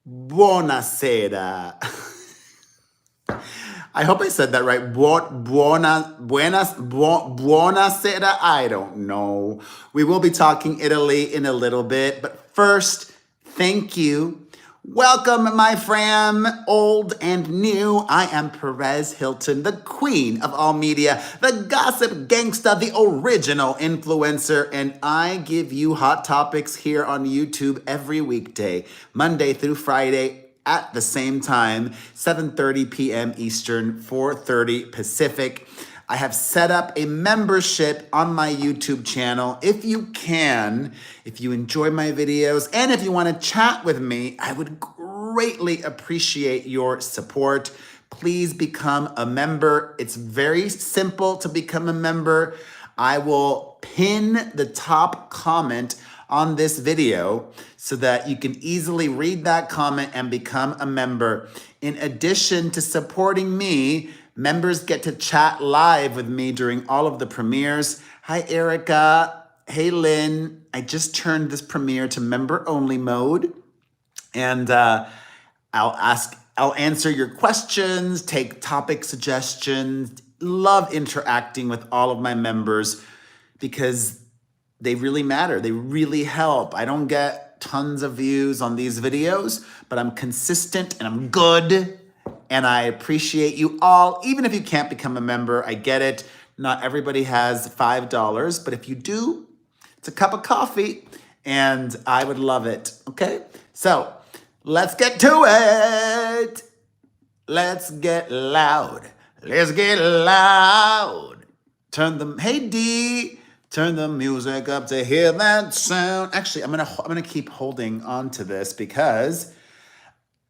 Buonasera. I hope I said that right. Buonasera. I don't know. We will be talking Italy in a little bit, but first, thank you. Welcome, my fam, old and new. I am Perez Hilton, the queen of all media, the gossip gangsta, the original influencer, and I give you hot topics here on YouTube every weekday, Monday through Friday, at the same time, 7:30 p.m. Eastern, 4:30 Pacific. I have set up a membership on my YouTube channel. If you can, if you enjoy my videos, and if you want to chat with me, I would greatly appreciate your support. Please become a member. It's very simple to become a member. I will pin the top comment on this video so that you can easily read that comment and become a member. In addition to supporting me, members get to chat live with me during all of the premieres. Hi, Erica. Hey, Lynn. I just turned this premiere to member only mode, and I'll answer your questions, take topic suggestions. Love interacting with all of my members because they really matter. They really help. I don't get tons of views on these videos, but I'm consistent and I'm good. And I appreciate you all. Even if you can't become a member, I get it. Not everybody has $5, but if you do, it's a cup of coffee and I would love it. Okay? So let's get to it. Let's get loud. Let's get loud. Hey D, turn the music up to hear that sound. Actually, I'm gonna keep holding on to this because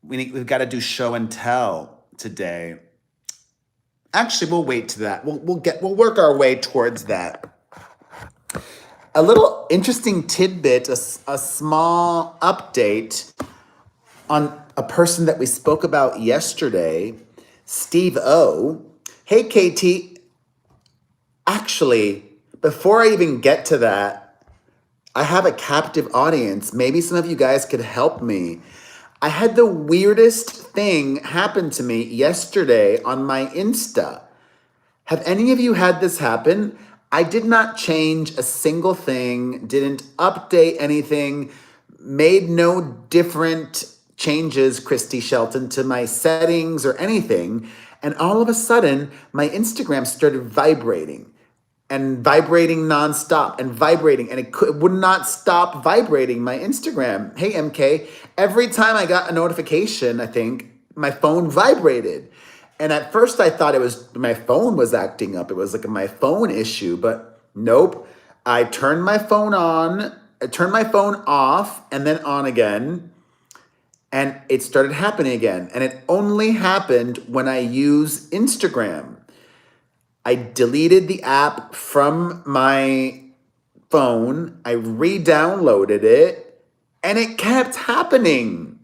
we've got to do show and tell today. Actually, we'll wait to that. We'll work our way towards that. A little interesting tidbit, a small update on a person that we spoke about yesterday, Steve O. Hey, Katy. Actually, before I even get to that, I have a captive audience. Maybe some of you guys could help me. I had the weirdest thing happen to me yesterday on my Insta. Have any of you had this happen? I did not change a single thing, didn't update anything, made no different changes, Christy Shelton, to my settings or anything. And all of a sudden, my Instagram started vibrating and vibrating nonstop and vibrating. And it would not stop vibrating, my Instagram. Hey, MK. Every time I got a notification, I think, my phone vibrated. And at first I thought it was my phone was acting up. It was like my phone issue, but nope. I turned my phone on, I turned my phone off and then on again. And it started happening again. And it only happened when I use Instagram. I deleted the app from my phone. I re-downloaded it and it kept happening.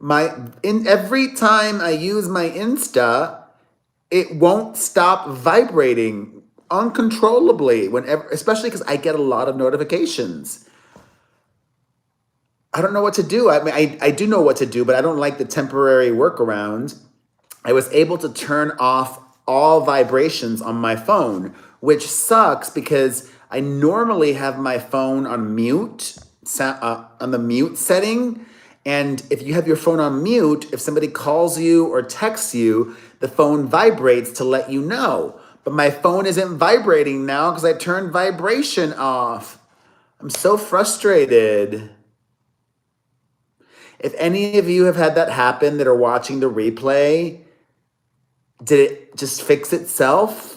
Every time I use my Insta, it won't stop vibrating uncontrollably especially because I get a lot of notifications. I don't know what to do. I mean, I do know what to do, but I don't like the temporary workaround. I was able to turn off all vibrations on my phone, which sucks because I normally have my phone on mute, on the mute setting. And if you have your phone on mute, if somebody calls you or texts you, the phone vibrates to let you know. But my phone isn't vibrating now because I turned vibration off. I'm so frustrated. If any of you have had that happen that are watching the replay, did it just fix itself?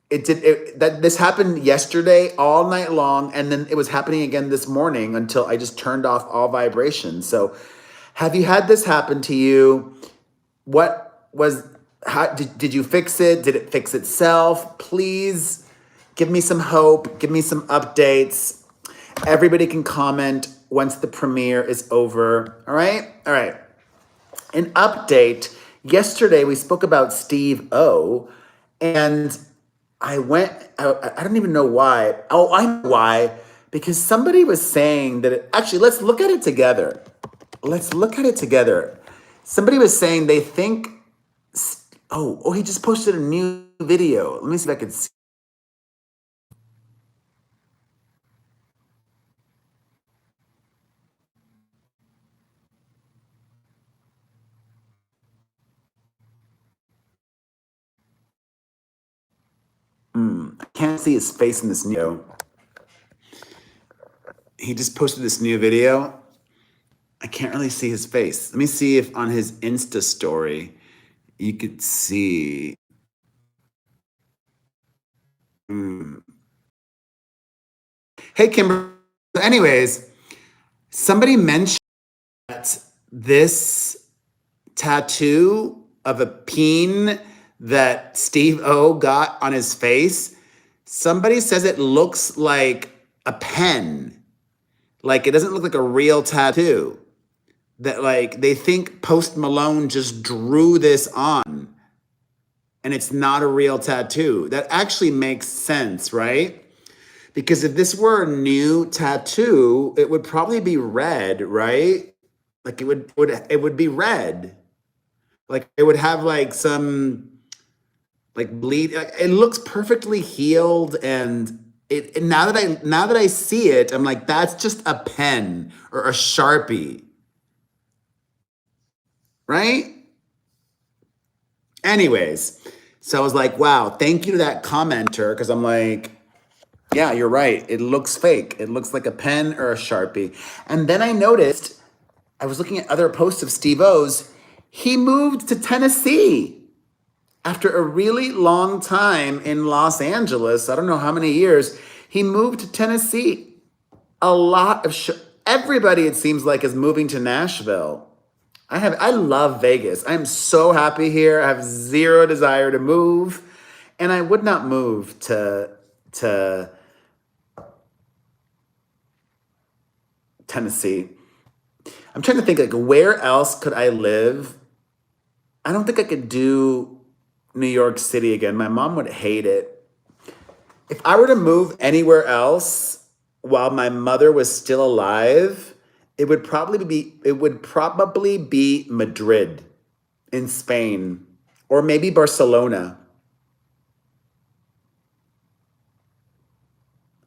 This happened yesterday all night long, and then it was happening again this morning until I just turned off all vibrations. So have you had this happen to you? How did you fix it? Did it fix itself? Please give me some hope. Give me some updates. Everybody can comment once the premiere is over. All right? All right. An update. Yesterday, we spoke about Steve O, and I don't even know why. Oh, I know why. because somebody was saying that actually, let's look at it together. Let's look at it together. Somebody was saying they think, he just posted a new video. Let me see if I can see. I can't see his face in this new. He just posted this new video. I can't really see his face. Let me see if on his Insta story you could see. Hey, Kimber. Anyways, somebody mentioned that this tattoo of a peen that Steve O got on his face, somebody says it looks like a pen. Like it doesn't look like a real tattoo. That like they think Post Malone just drew this on and it's not a real tattoo. That actually makes sense, right? Because if this were a new tattoo, it would probably be red, right? Like it would be red. Like it would have like some like bleed. Like, it looks perfectly healed, and now that I see it, I'm like, that's just a pen or a Sharpie, right? Anyways, so I was like, wow, thank you to that commenter, because I'm like, yeah, you're right. It looks fake. It looks like a pen or a Sharpie. And then I noticed, I was looking at other posts of Steve O's, he moved to Tennessee after a really long time in Los Angeles. I don't know how many years. He moved to Tennessee. A lot of everybody, it seems like, is moving to Nashville. I love Vegas. I'm so happy here. I have zero desire to move, and I would not move to Tennessee. I'm trying to think, like, where else could I live? I don't think I could do New York City again. My mom would hate it. If I were to move anywhere else while my mother was still alive, it would probably be Madrid in Spain, or maybe Barcelona.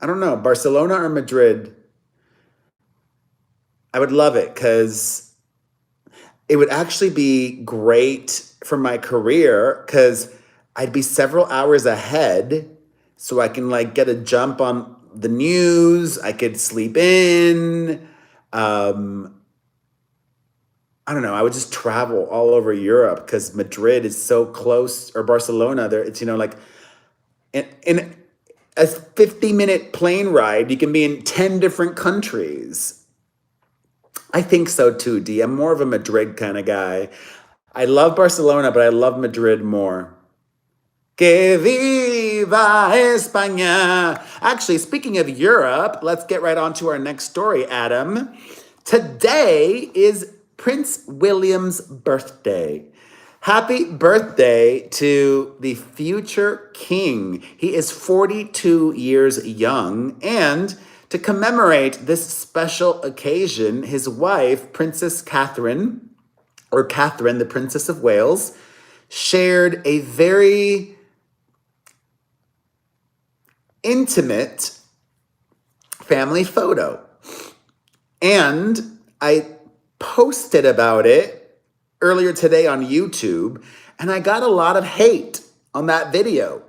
I don't know, Barcelona or Madrid. I would love it because it would actually be great for my career because I'd be several hours ahead, so I can like get a jump on the news. I could sleep in. I don't know. I would just travel all over Europe because Madrid is so close, or Barcelona. There, it's like in a 50-minute plane ride, you can be in 10 different countries. I think so too, D. I'm more of a Madrid kind of guy. I love Barcelona, but I love Madrid more. Que viva España! Actually, speaking of Europe, let's get right on to our next story, Adam. Today is Prince William's birthday. Happy birthday to the future king. He is 42 years young, and to commemorate this special occasion, his wife, Princess Catherine, or Catherine, the Princess of Wales, shared a very intimate family photo. And I posted about it earlier today on YouTube, and I got a lot of hate on that video.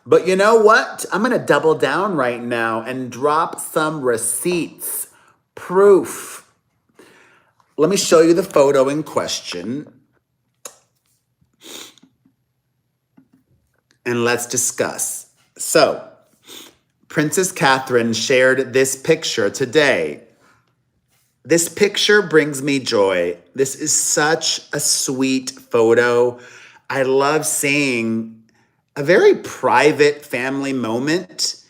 But you know what? I'm going to double down right now and drop some receipts, proof. Let me show you the photo in question, and let's discuss. So, Princess Catherine shared this picture today. This picture brings me joy. This is such a sweet photo. I love seeing a very private family moment,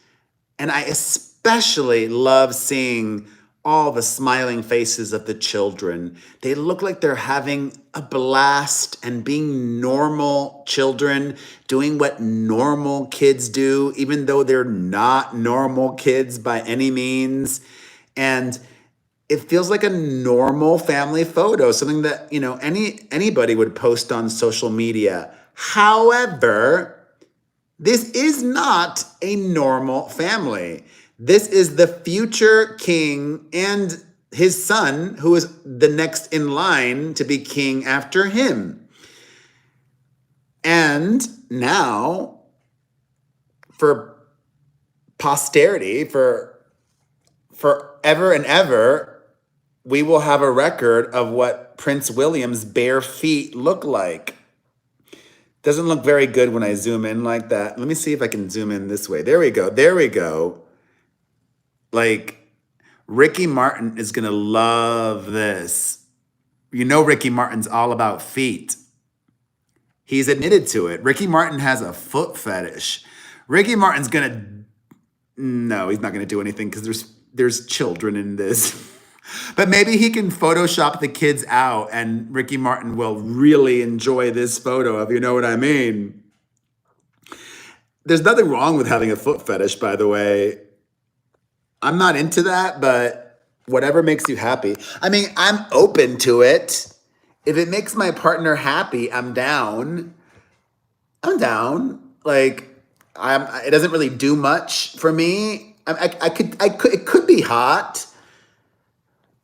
and I especially love seeing all the smiling faces of the children. They look like they're having a blast and being normal children, doing what normal kids do, even though they're not normal kids by any means. And it feels like a normal family photo, something that, anybody would post on social media. However, this is not a normal family. This is the future king and his son, who is the next in line to be king after him. And now, for posterity, for forever and ever, we will have a record of what Prince William's bare feet look like. Doesn't look very good when I zoom in like that. Let me see if I can zoom in this way. There we go. There we go. Like, Ricky Martin is going to love this. You know Ricky Martin's all about feet. He's admitted to it. Ricky Martin has a foot fetish. Ricky Martin's going to... No, he's not going to do anything because there's children in this. But maybe he can Photoshop the kids out and Ricky Martin will really enjoy this photo, if you know what I mean. There's nothing wrong with having a foot fetish, by the way. I'm not into that, but whatever makes you happy. I mean, I'm open to it. If it makes my partner happy, I'm down. I'm down. Like, it doesn't really do much for me. It could be hot.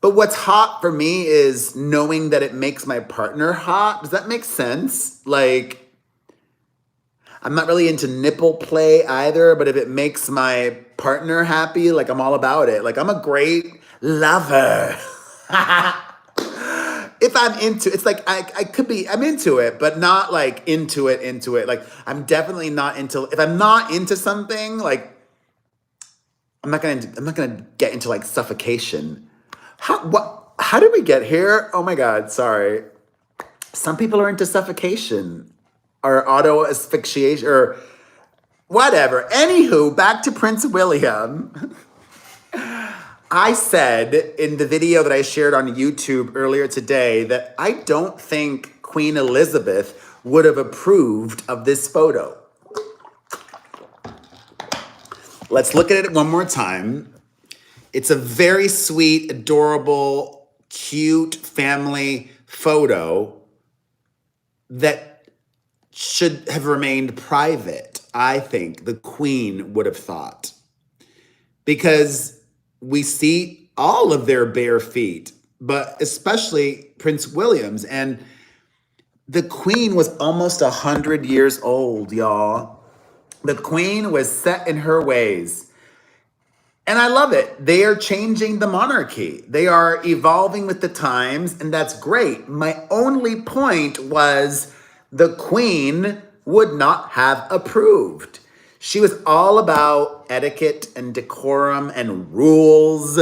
But what's hot for me is knowing that it makes my partner hot. Does that make sense? Like, I'm not really into nipple play either, but if it makes my partner happy, like, I'm all about it. Like, I'm a great lover. If I'm into, it's like, I'm into it, but not like into it. Like, I'm definitely not into, if I'm not into something, like, I'm not gonna get into like suffocation. How did we get here? Oh my God, sorry. Some people are into suffocation or auto asphyxiation or whatever. Anywho, back to Prince William. I said in the video that I shared on YouTube earlier today that I don't think Queen Elizabeth would have approved of this photo. Let's look at it one more time. It's a very sweet, adorable, cute family photo that should have remained private, I think the Queen would have thought. Because we see all of their bare feet, but especially Prince William's. And the Queen was almost 100 years old, y'all. The Queen was set in her ways. And I love it. They are changing the monarchy. They are evolving with the times, and that's great. My only point was the Queen would not have approved. She was all about etiquette and decorum and rules.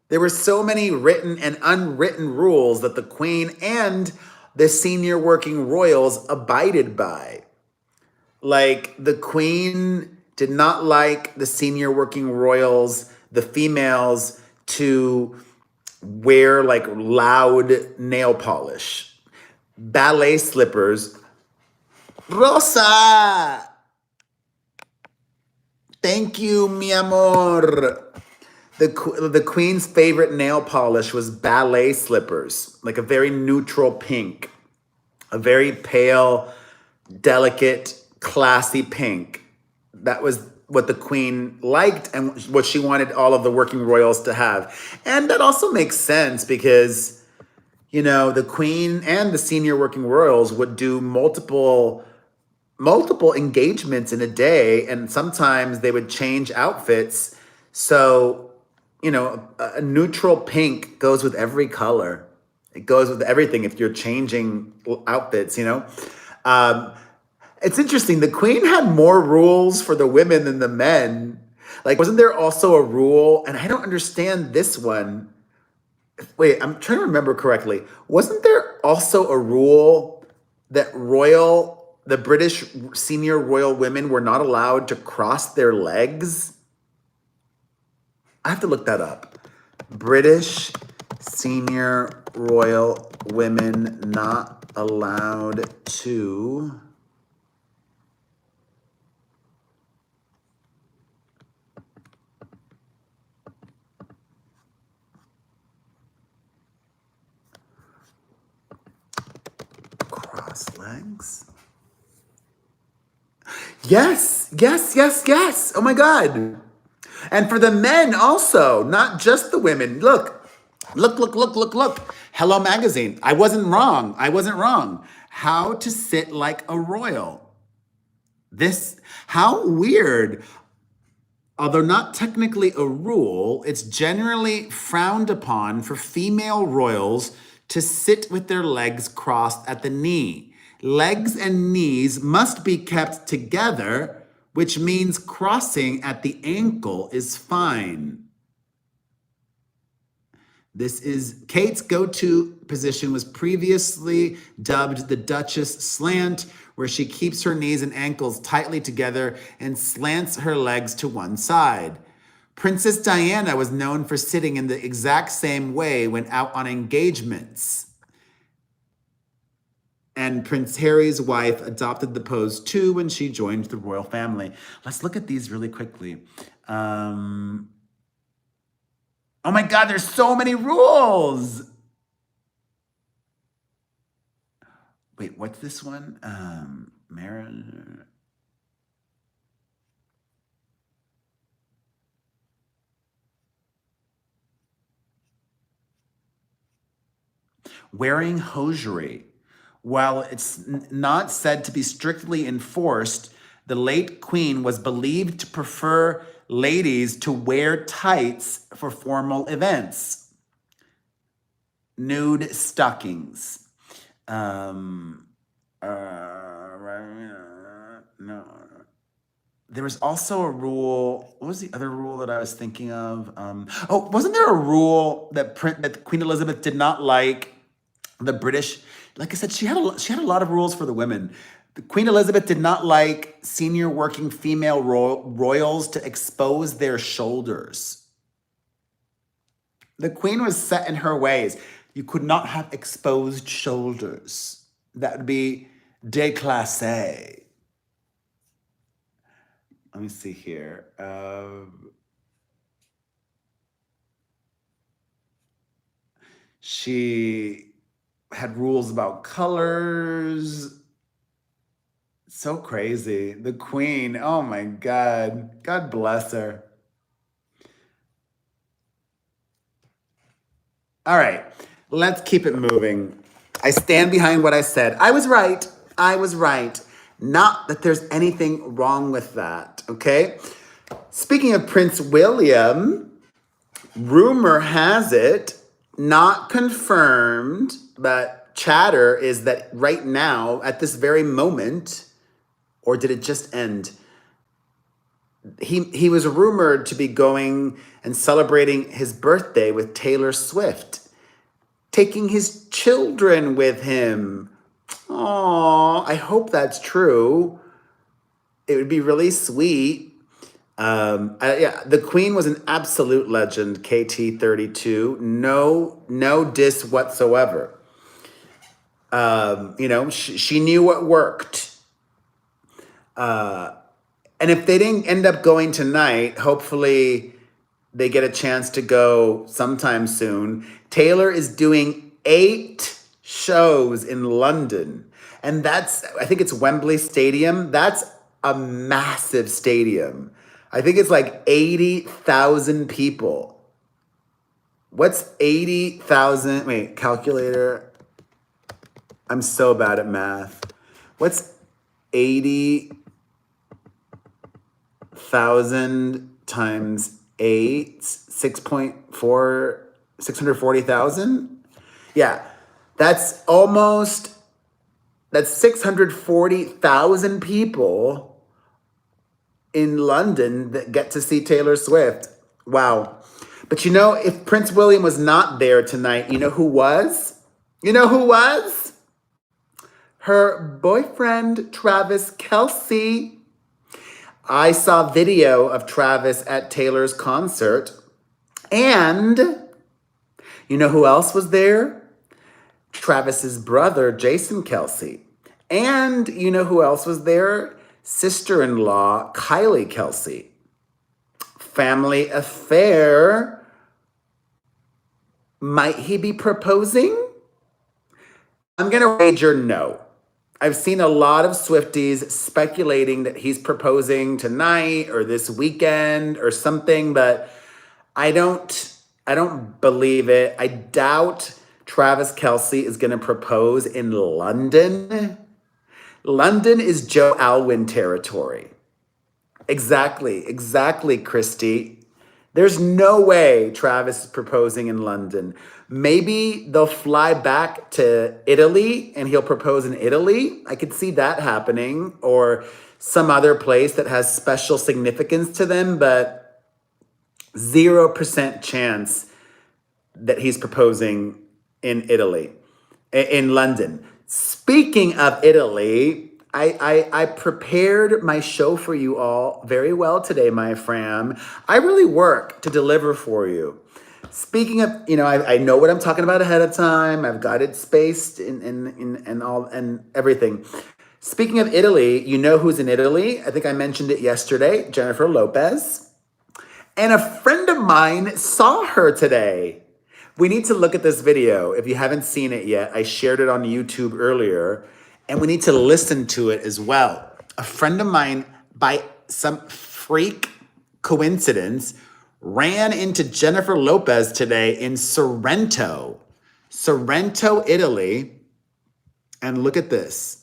There were so many written and unwritten rules that the Queen and the senior working royals abided by. Like, the Queen did not like the senior working royals, the females, to wear like loud nail polish, ballet slippers. Rosa! Thank you, mi amor. The Queen's favorite nail polish was ballet slippers, like a very neutral pink, a very pale, delicate, classy pink. That was what the Queen liked and what she wanted all of the working royals to have. And that also makes sense because, the Queen and the senior working royals would do multiple engagements in a day, and sometimes they would change outfits. So, a neutral pink goes with every color. It goes with everything if you're changing outfits, It's interesting. The Queen had more rules for the women than the men. Like, wasn't there also a rule? And I don't understand this one. Wait, I'm trying to remember correctly. Wasn't there also a rule that the British senior royal women were not allowed to cross their legs? I have to look that up. British senior royal women not allowed to cross legs. Yes, yes, yes, yes. Oh my God. And for the men also, not just the women. Look, look, look, look, look, look. Hello Magazine. I wasn't wrong. I wasn't wrong. How to sit like a royal. How weird. Although not technically a rule, it's generally frowned upon for female royals to sit with their legs crossed at the knee. Legs and knees must be kept together, which means crossing at the ankle is fine. This is Kate's go-to position was previously dubbed the Duchess slant, where she keeps her knees and ankles tightly together and slants her legs to one side. Princess Diana was known for sitting in the exact same way when out on engagements. And Prince Harry's wife adopted the pose too when she joined the royal family. Let's look at these really quickly. Oh my God, there's so many rules. Wait, what's this one? Wearing hosiery. While it's not said to be strictly enforced, the late queen was believed to prefer ladies to wear tights for formal events. Nude stockings. No. There was also a rule. What was the other rule that I was thinking of? Wasn't there a rule that Queen Elizabeth did not like the British? Like I said, she had a lot of rules for the women. The Queen Elizabeth did not like senior working female royals to expose their shoulders. The Queen was set in her ways. You could not have exposed shoulders. That would be déclassé. Let me see here. She had rules about colors. So crazy. The Queen, oh my God. God bless her. All right, let's keep it moving. I stand behind what I said. I was right. I was right. Not that there's anything wrong with that, okay? Speaking of Prince William, rumor has it, not confirmed, but chatter is that right now, at this very moment, or did it just end? He was rumored to be going and celebrating his birthday with Taylor Swift, taking his children with him. Aww, I hope that's true. It would be really sweet. Yeah, the Queen was an absolute legend, KT 32. No diss whatsoever. She knew what worked. And if they didn't end up going tonight, hopefully they get a chance to go sometime soon. Taylor is doing 8 shows in London. And I think it's Wembley Stadium. That's a massive stadium. I think it's like 80,000 people. What's 80,000? Wait, calculator. I'm so bad at math. What's 80,000 times 8? 640,000? Yeah, that's 640,000 people in London that get to see Taylor Swift. Wow. But if Prince William was not there tonight, you know who was? You know who was? Her boyfriend, Travis Kelce. I saw video of Travis at Taylor's concert, and You know who else was there? Travis's brother, Jason Kelce. And you know who else was there? Sister-in-law, Kylie Kelce. Family affair. Might he be proposing? I'm going to wager no. I've seen a lot of Swifties speculating that he's proposing tonight or this weekend or something, but I don't believe it. I doubt Travis Kelce is going to propose in London. London is Joe Alwyn territory. Exactly, Christy. There's no way Travis is proposing in London. Maybe they'll fly back to Italy and he'll propose in Italy. I could see that happening, or some other place that has special significance to them, but 0% chance that he's proposing in Italy, in London. Speaking of Italy, I prepared my show for you all very well today, my fam. I really work to deliver for you. Speaking of, I know what I'm talking about ahead of time. I've got it spaced and all and everything. Speaking of Italy, you know who's in Italy? I think I mentioned it yesterday, Jennifer Lopez. And a friend of mine saw her today. We need to look at this video. If you haven't seen it yet, I shared it on YouTube earlier. And we need to listen to it as well. A friend of mine, by some freak coincidence, ran into Jennifer Lopez today in Sorrento, Italy. And look at this.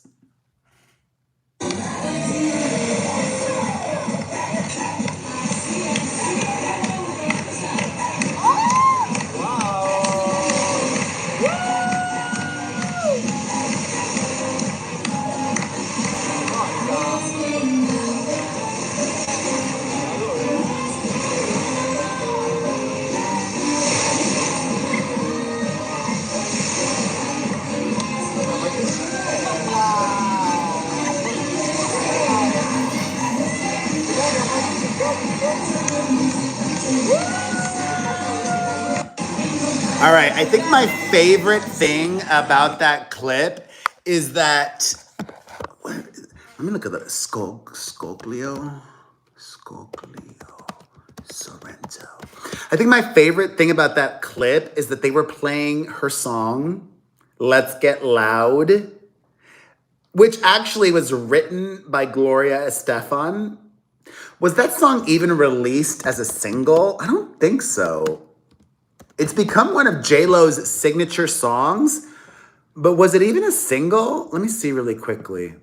All right, I think my favorite thing about that clip is that, let me look at that, Scoglio, Sorrento. I think my favorite thing about that clip is that they were playing her song, Let's Get Loud, which actually was written by Gloria Estefan. Was that song even released as a single? I don't think so. It's become one of J-Lo's signature songs, but was it even a single? Let me see really quickly.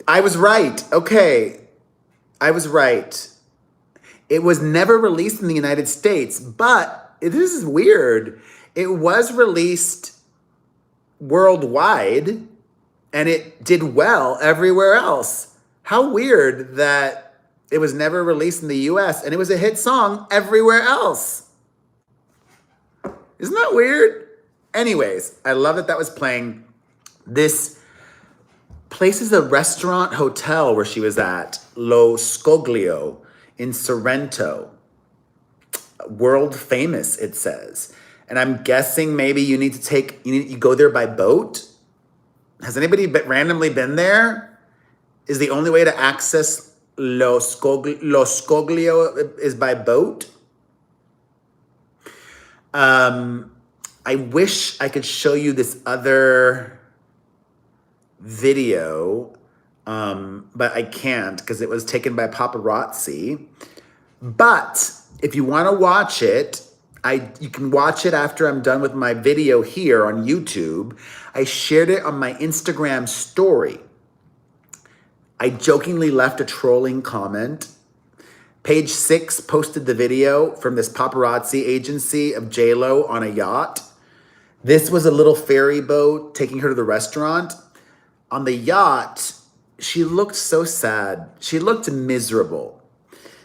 I was right. Okay. I was right. It was never released in the United States, but this is weird. It was released worldwide and it did well everywhere else. How weird that it was never released in the US and it was a hit song everywhere else. Isn't that weird? Anyways, I love that that was playing. This place is a restaurant hotel where she was at, Lo Scoglio in Sorrento. World famous, it says. And I'm guessing maybe you need to you go there by boat. Has anybody randomly been there? Is the only way to access Lo Scoglio is by boat? I wish I could show you this other video, but I can't because it was taken by paparazzi. But if you want to watch it, you can watch it after I'm done with my video here on YouTube. I shared it on my Instagram story. I jokingly left a trolling comment. Page 6 posted the video from this paparazzi agency of J-Lo on a yacht. This was a little ferry boat taking her to the restaurant. On the yacht, she looked so sad. She looked miserable.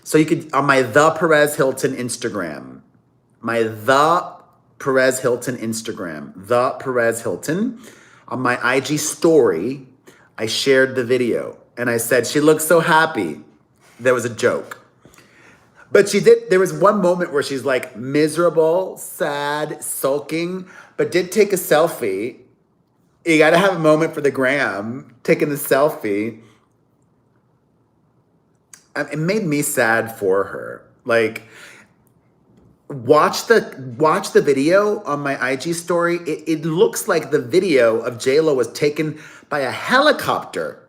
So you could, on my The Perez Hilton Instagram, my The Perez Hilton Instagram, The Perez Hilton. On my IG story, I shared the video and I said, she looks so happy. There was a joke. But there was one moment where she's like miserable, sad, sulking, but did take a selfie. You gotta have a moment for the gram, taking the selfie. It made me sad for her. Like, watch the video on my IG story. It looks like the video of JLo was taken by a helicopter.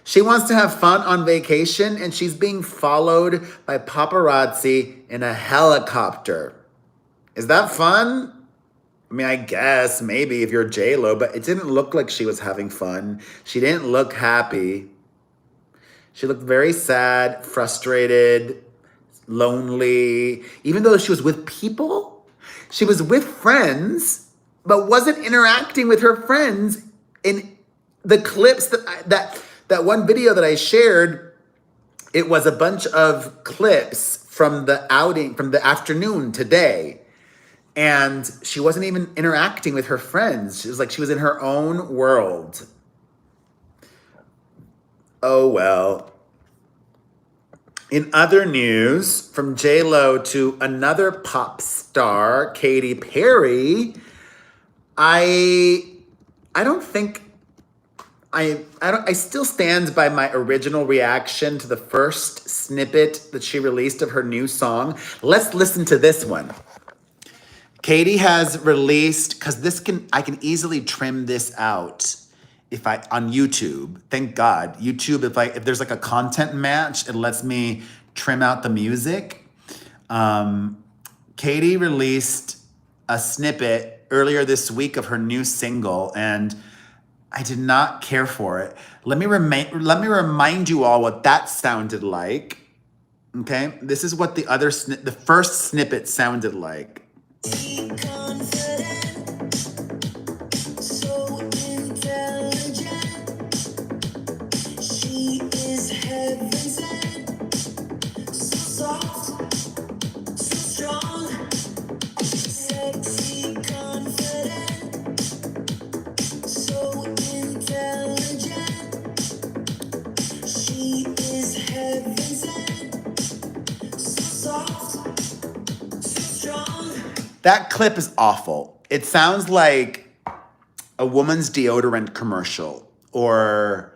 She wants to have fun on vacation and she's being followed by paparazzi in a helicopter. Is that fun? I mean, I guess maybe if you're JLo, but it didn't look like she was having fun. She didn't look happy. She looked very sad, frustrated, lonely. Even though she was with people, she was with friends, but wasn't interacting with her friends. In the clips that one video that I shared, it was a bunch of clips from the outing, from the afternoon today. And she wasn't even interacting with her friends. She was like, she was in her own world. Oh, well. In other news, from JLo to another pop star, Katy Perry, I still stand by my original reaction to the first snippet that she released of her new song. Let's listen to this one. Katy has released, because I can easily trim this out on YouTube. Thank God. YouTube, if there's like a content match, it lets me trim out the music. Katy released a snippet earlier this week of her new single, and I did not care for it. Let me remind you all what that sounded like. Okay, this is what the first snippet sounded like. That clip is awful. It sounds like a woman's deodorant commercial, or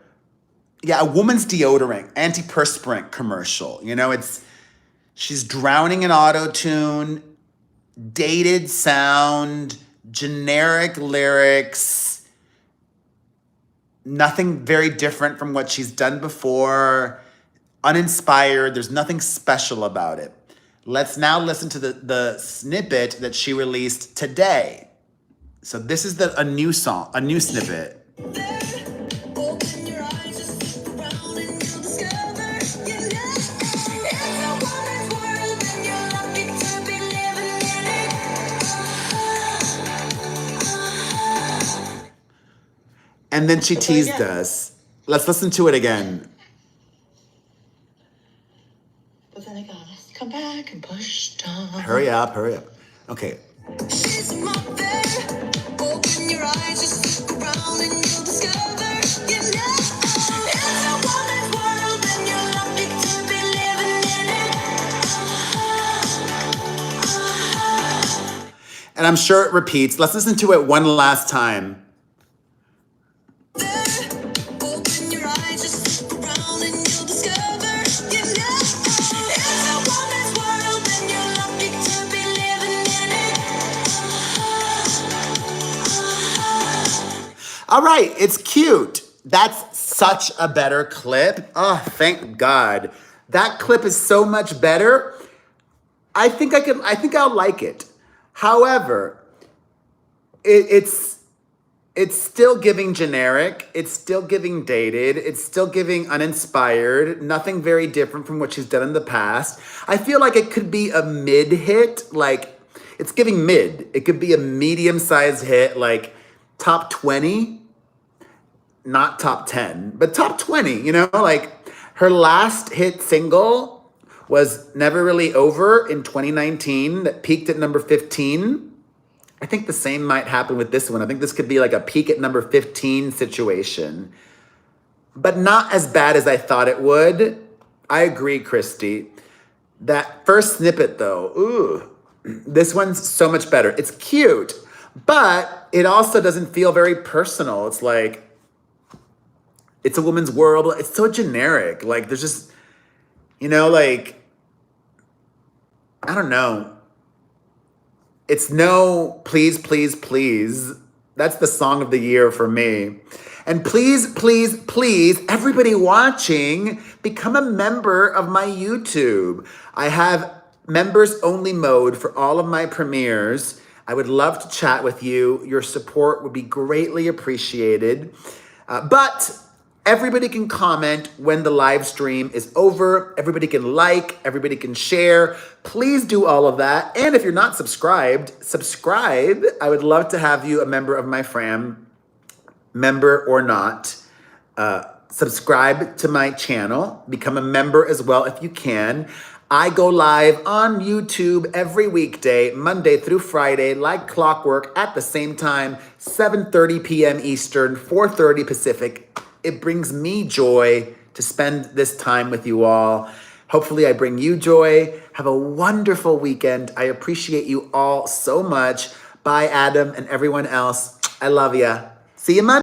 a woman's deodorant, antiperspirant commercial. You know, she's drowning in auto-tune, dated sound, generic lyrics, nothing very different from what she's done before, uninspired. There's nothing special about it. Let's now listen to the snippet that she released today. So this is a new snippet. And then she teased us. Let's listen to it again. But then I gotta come back and push down. Hurry up. Okay. She's my bed. Open your eyes, just look around and you'll discover, you know, it's a woman's world and you're lucky to be living in it. And I'm sure it repeats. Let's listen to it one last time. All right, it's cute. That's such a better clip. Oh, thank God. That clip is so much better. I think I'll like it. However, it's still giving generic. It's still giving dated. It's still giving uninspired. Nothing very different from what she's done in the past. I feel like it could be a mid hit. Like, it's giving mid. It could be a medium-sized hit, like top 20. Not top 10, but top 20, you know? Like, her last hit single was never really over in 2019, that peaked at number 15. I think the same might happen with this one. I think this could be like a peak at number 15 situation, but not as bad as I thought it would. I agree, Christy. That first snippet though, ooh, this one's so much better. It's cute, but it also doesn't feel very personal. It's like, it's a woman's world. It's so generic. Like there's just, like, I don't know. It's no please, please, please. That's the song of the year for me. And please, please, please, everybody watching, become a member of my YouTube. I have members only mode for all of my premieres. I would love to chat with you. Your support would be greatly appreciated. But everybody can comment when the live stream is over. Everybody can like, everybody can share. Please do all of that. And if you're not subscribed, subscribe. I would love to have you a member of my fam, member or not. Subscribe to my channel. Become a member as well if you can. I go live on YouTube every weekday, Monday through Friday, like clockwork at the same time, 7:30 p.m. Eastern, 4:30 Pacific. It brings me joy to spend this time with you all. Hopefully I bring you joy. Have a wonderful weekend. I appreciate you all so much. Bye, Adam and everyone else. I love ya. See you Monday.